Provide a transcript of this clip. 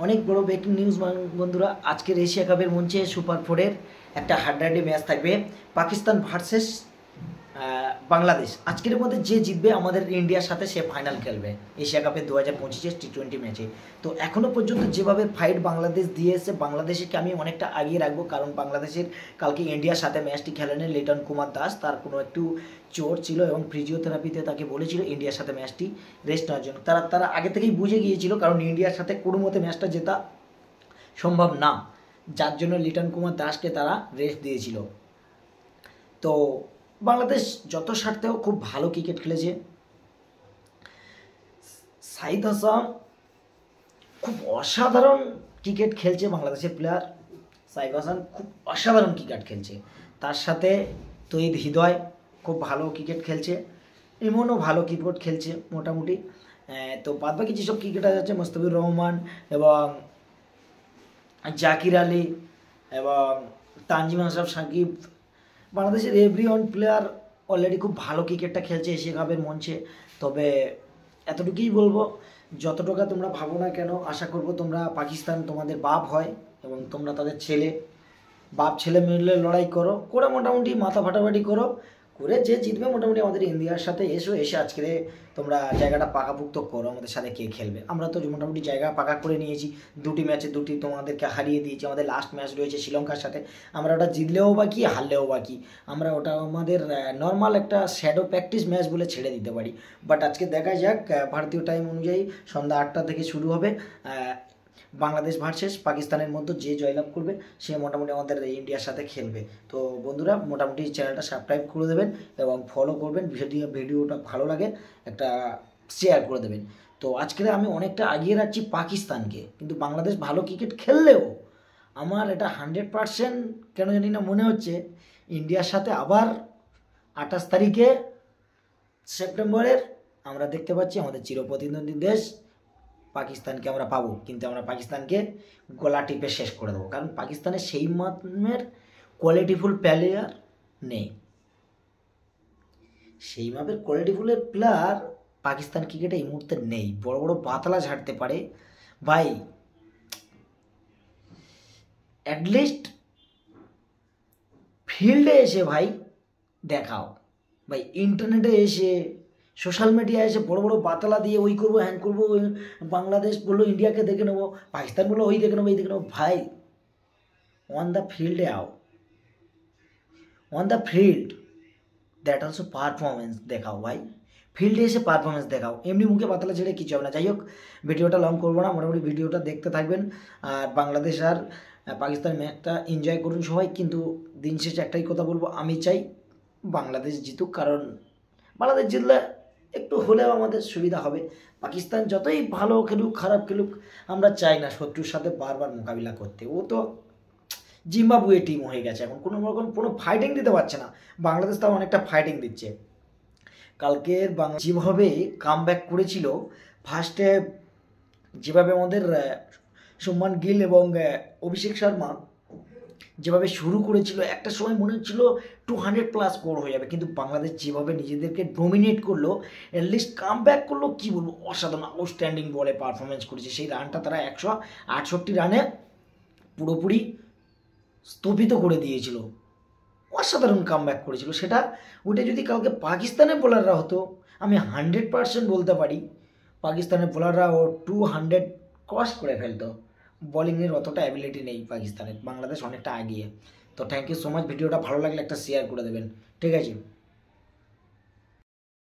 অনেক বড় breaking news বন্ধুরা। আজকের এশিয়া কাপের মঞ্চে সুপার ফোরের একটা হাড্ডাহাড্ডি ম্যাচ থাকবে, পাকিস্তান ভার্সেস বাংলাদেশ। আজকের মধ্যে যে জিতবে আমাদের ইন্ডিয়ার সাথে সে ফাইনাল খেলবে এশিয়া কাপের 2025 টি20 ম্যাচে। তো এখনও পর্যন্ত যেভাবে ফাইট বাংলাদেশ দিয়েছে, বাংলাদেশকে আমি অনেকটা আগিয়ে রাখবো, কারণ বাংলাদেশের কালকে ইন্ডিয়ার সাথে ম্যাচটি খেলেন লিটন কুমার দাস। তার কোনো একটু চোট ছিল এবং ফিজিওথেরাপিতে তাকে বলেছিল ইন্ডিয়ার সাথে ম্যাচটি রেস্ট নেওয়ার জন্য। তারা আগে থেকেই বুঝে গিয়েছিল, কারণ ইন্ডিয়ার সাথে কোনো মতে ম্যাচটা জেতা সম্ভব না, যার জন্য লিটন কুমার দাসকে তারা রেস্ট দিয়েছিল। তো বাংলাদেশ যত স্বার্থেও খুব ভালো ক্রিকেট খেলেছে। সাইদ হাসান খুব অসাধারণ ক্রিকেট খেলছে, বাংলাদেশের প্লেয়ার সাইদ হাসান খুব অসাধারণ ক্রিকেট খেলছে। তার সাথে তৈদ হৃদয় খুব ভালো ক্রিকেট খেলছে, এমনও ভালো ক্রিকেট খেলছে মোটামুটি। তো বাদবাকি যেসব ক্রিকেটার আছে, মুস্তাফিজুর রহমান এবং জাকির আলী এবং তানজিম আশরাফ সাকিব, বাংলাদেশের এভরিওয়ান প্লেয়ার অলরেডি খুব ভালো ক্রিকেটটা খেলছে এশিয়া কাপের মঞ্চে। তবে এতটুকুই বলবো, যতটুকু তোমরা ভাবো না কেন, আশা করব তোমরা পাকিস্তান তোমাদের বাপ হয় এবং তোমরা তাদের ছেলে, বাপ ছেলে মিলে লড়াই করে মোটামুটি মাথা ফাটাফাটি করে যে জিতবে মোটামুটি আমাদের ইন্ডিয়ার সাথে এসে আজকে তোমরা জায়গাটা পাকাপুক্ত করো, আমাদের সাথে কে খেলবে। আমরা তো মোটামুটি জায়গা পাকা করে নিয়েছি, দুটি ম্যাচে দুটি তোমাদেরকে হারিয়ে দিয়েছি। আমাদের লাস্ট ম্যাচ রয়েছে শ্রীলঙ্কার সাথে, আমরা ওটা জিতলেও বা কি হারলেও বা কি, আমরা ওটা আমাদের নর্মাল একটা শ্যাডো প্র্যাকটিস ম্যাচ বলে ছেড়ে দিতে পারি। বাট আজকে দেখা যাক, ভারতীয় টাইম অনুযায়ী সন্ধ্যা 8টা থেকে শুরু হবে বাংলাদেশ ভার্সেস পাকিস্তানের মধ্যে। যে জয়লাভ করবে সে মোটামুটি আমাদের ইন্ডিয়ার সাথে খেলবে। তো বন্ধুরা, মোটামুটি চ্যানেলটা সাবস্ক্রাইব করে দেবেন এবং ফলো করবেন। ভিডিওটা ভালো লাগে একটা শেয়ার করে দেবেন। তো আজকে আমি অনেকটা আগিয়ে রাখছি পাকিস্তানকে, কিন্তু বাংলাদেশ ভালো ক্রিকেট খেললেও আমার এটা 100% কেন জানি না মনে হচ্ছে ইন্ডিয়ার সাথে আবার 28 তারিখে সেপ্টেম্বরের আমরা দেখতে পাচ্ছি আমাদের চিরপ্রতিদ্বন্দ্বী দেশ পাকিস্তানকে আমরা পাবো, কিন্তু আমরা পাকিস্তানকে গলা টিপে শেষ করে দেবো, কারণ পাকিস্তানের সেই মানের কোয়ালিটিফুল প্লেয়ার নেই। সেই মাপের কোয়ালিটিফুলের প্লেয়ার পাকিস্তান ক্রিকেটে এই মুহূর্তে নেই। বড় বড় বাতলা ঝাড়তে পারে ভাই, অ্যাটলিস্ট ফিল্ডে এসে ভাই দেখাও ভাই, ইন্টারনেটে এসে সোশ্যাল মিডিয়ায় এসে বড় বড় বাতলা দিয়ে ওই করবো হ্যান করবো, বাংলাদেশ বললো ইন্ডিয়াকে দেখে নেবো, পাকিস্তান বললো ওই দেখে নেবো এই দেখে নেবো। ভাই অন দ্য ফিল্ডে আও, on the field that also performance দেখাও ভাই, ফিল্ডে এসে পারফরমেন্স দেখাও। এমনি মুখে পাতলা ছেড়ে কিছু হবে না। যাই হোক, ভিডিওটা লং করবো না, মোটামুটি ভিডিওটা দেখতে থাকবেন। আর বাংলাদেশ আর পাকিস্তান ম্যাচটা এনজয় করুন সবাই। কিন্তু দিন শেষে একটাই কথা বলবো, আমি চাই বাংলাদেশ জিতুক, কারণ বাংলাদেশ জিতলে একটু হলেও আমাদের সুবিধা হবে। পাকিস্তান যতই ভালো খেলুক খারাপ খেলুক, আমরা চাই না শত্রুর সাথে বারবার মোকাবিলা করতে। ও তো জিম্বাবুয়ে টিম হয়ে গেছে, এখন কোনো রকম কোনো ফাইটিং দিতে পারছে না। বাংলাদেশ তাও অনেকটা ফাইটিং দিচ্ছে। কালকের যেভাবে কামব্যাক করেছিল ফার্স্টে, যেভাবে আমাদের শুভমান গিল এবং অভিষেক শর্মা যেভাবে শুরু করেছিল, একটা সময় মনে হচ্ছিল 200+ স্কোর হয়ে যাবে, কিন্তু বাংলাদেশ যেভাবে নিজেদেরকে ডোমিনেট করলো, অ্যাটলিস্ট কাম ব্যাক করলো, কী বলবো, অসাধারণ আউটস্ট্যান্ডিং বলে পারফরমেন্স করেছে। সেই রানটা তারা 168 রানে পুরোপুরি স্থপিত করে দিয়েছিল, অসাধারণ কাম ব্যাক করেছিল সেটা। ওইটা যদি কালকে পাকিস্তানের বোলাররা হতো, আমি 100% বলতে পারি পাকিস্তানের বোলাররা 200 ক্রস করে ফেলতো। বোলিংয়ের অতটা অ্যাবিলিটি নেই পাকিস্তানের, বাংলাদেশ অনেকটা এগিয়ে। তো থ্যাংক ইউ সো মাচ। ভিডিওটা ভালো লাগলে একটা শেয়ার করে দেবেন, ঠিক আছে।